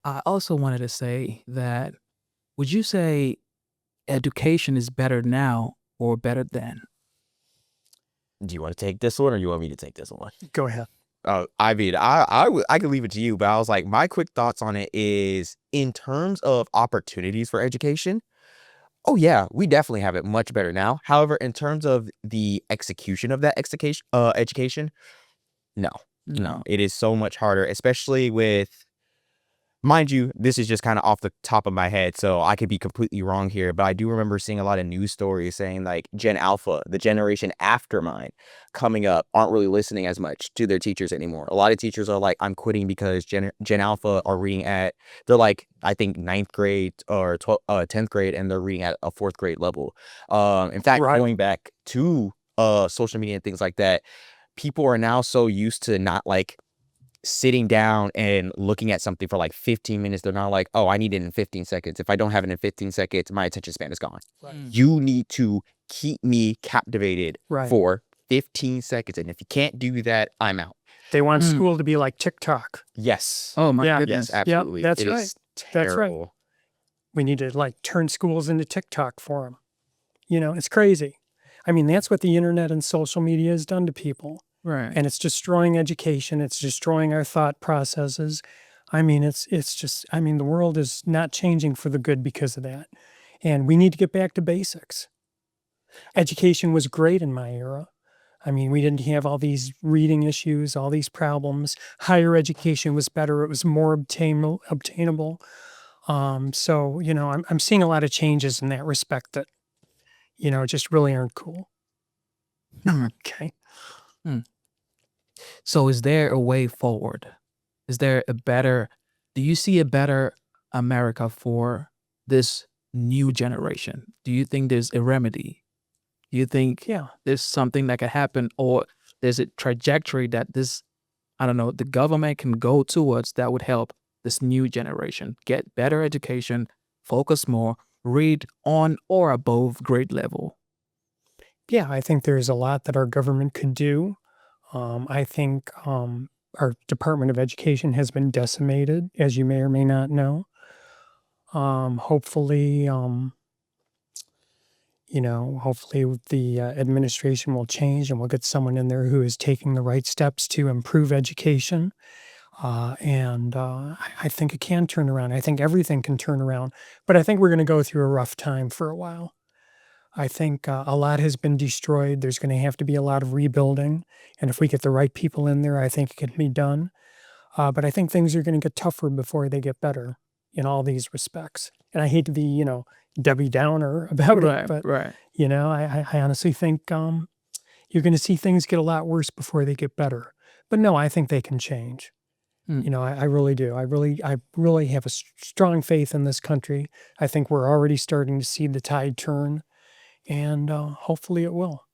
I also wanted to say that would you say education is better now or better then? Do you want to take this one or you want me to take this one? Go ahead. I mean, I could leave it to you, but I was like, my quick thoughts on it is in terms of opportunities for education. Oh yeah, we definitely have it much better now. However, in terms of the execution of that education, no, no, No. it is so much harder, especially with, mind you, this is just kind of off the top of my head, so I could be completely wrong here, but I do remember seeing a lot of news stories saying like Gen Alpha, the generation after mine, coming up, aren't really listening as much to their teachers anymore. A lot of teachers are like, I'm quitting because Gen Alpha are reading at, they're like, I think ninth grade or 10th grade, and they're reading at a fourth grade level. In fact, Right. going back to social media and things like that, people are now so used to not like sitting down and looking at something for like 15 minutes. They're not like, oh, I need it in 15 seconds. If I don't have it in 15 seconds, my attention span is gone. Right. You need to keep me captivated Right. for 15 seconds. And if you can't do that, I'm out. They want Mm. school to be like TikTok. Yes. Oh my Yeah. goodness. Yes, absolutely. that's It right. is That's right. terrible. We need to like turn schools into TikTok for them. You know, it's crazy. I mean, that's what the internet and social media has done to people. Right. And it's destroying education. It's destroying our thought processes. I mean, it's just, I mean, the world is not changing for the good because of that. And we need to get back to basics. Education was great in my era. I mean, we didn't have all these reading issues, all these problems. Higher education was better. It was more obtainable. So, you know, I'm seeing a lot of changes in that respect that, you know, just really aren't cool. Okay. So is there a way forward? Is there a better, do you see a better America for this new generation? Do you think there's a remedy? Do you think Yeah. there's something that could happen, or there's a trajectory that this, I don't know, the government can go towards that would help this new generation get better education, focus more, read on or above grade level? Yeah, I think there's a lot that our government could do. I think our Department of Education has been decimated, as you may or may not know. Hopefully, you know, hopefully the administration will change and we'll get someone in there who is taking the right steps to improve education. I think it can turn around. I think everything can turn around, but I think we're going to go through a rough time for a while. I think a lot has been destroyed. There's going to have to be a lot of rebuilding. And if we get the right people in there, I think it can be done. But I think things are going to get tougher before they get better in all these respects. And I hate to be, you know, Debbie Downer about it, but, right. you know, I honestly think you're going to see things get a lot worse before they get better. But no, I think they can change. Mm. You know, I really do. I really have a strong faith in this country. I think we're already starting to see the tide turn. And hopefully it will,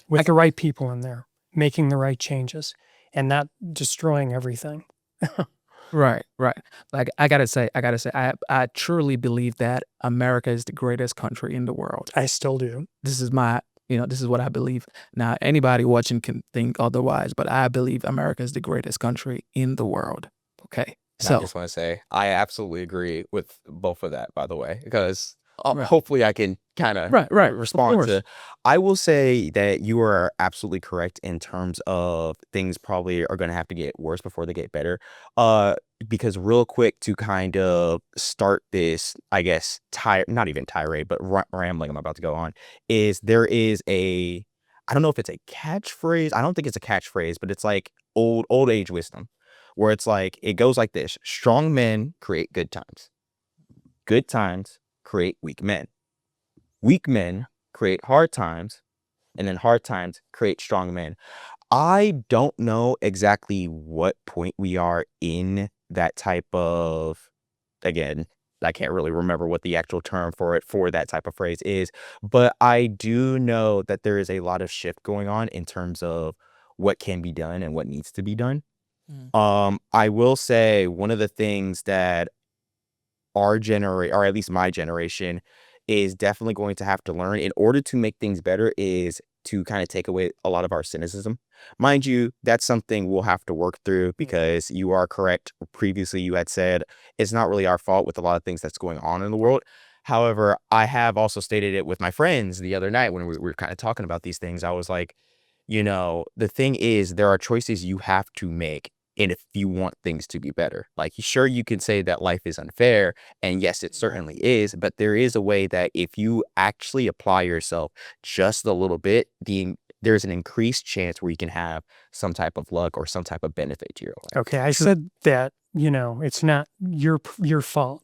with the right people in there, making the right changes and not destroying everything. Right, right. Like I gotta say, I truly believe that America is the greatest country in the world. I still do. This is my, this is what I believe. Now, anybody watching can think otherwise, but I believe America is the greatest country in the world. Okay, I so just want to say, I absolutely agree with both of that, by the way, because Right. hopefully I can kind of right, of respond course. to. I will say that you are absolutely correct in terms of things probably are going to have to get worse before they get better. Because real quick to kind of start this, I guess, not even tirade, but rambling I'm about to go on, is there is a, I don't know if it's a catchphrase. I don't think it's a catchphrase, but it's like old age wisdom, where it's like, it goes like this: strong men create good times. Good times create weak men. Weak men create hard times, and then hard times create strong men. I don't know exactly what point we are in that type of, again, I can't really remember what the actual term for that type of phrase is, but I do know that there is a lot of shift going on in terms of what can be done and what needs to be done. I will say one of the things that our generation, or at least my generation, is definitely going to have to learn in order to make things better is to kind of take away a lot of our cynicism. Mind you, that's something we'll have to work through because you are correct. Previously, you had said it's not really our fault with a lot of things that's going on in the world. However, I have also stated it with my friends the other night when we were kind of talking about these things. I was like, the thing is, there are choices you have to make. And if you want things to be better, like, sure, you can say that life is unfair. And yes, it certainly is. But there is a way that if you actually apply yourself just a little bit, there's an increased chance where you can have some type of luck or some type of benefit to your life. Okay, I said that, it's not your fault.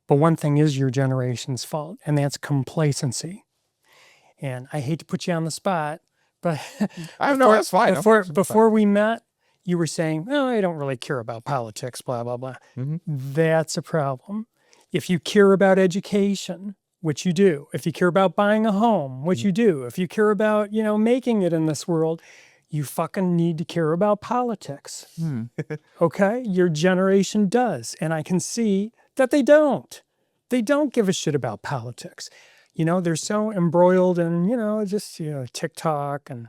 But one thing is your generation's fault, and that's complacency. And I hate to put you on the spot, but I know that's fine. before we met, you were saying, "Oh, I don't really care about politics, blah blah blah." That's a problem. If you care about education, which you do, if you care about buying a home, which you do, if you care about, making it in this world, you fucking need to care about politics. Okay? Your generation does. And I can see that they don't. They don't give a shit about politics. They're so embroiled in, just, TikTok and,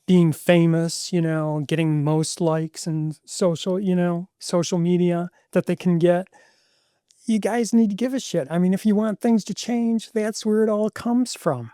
being famous, getting most likes and social media that they can get. You guys need to give a shit. I mean, if you want things to change, that's where it all comes from.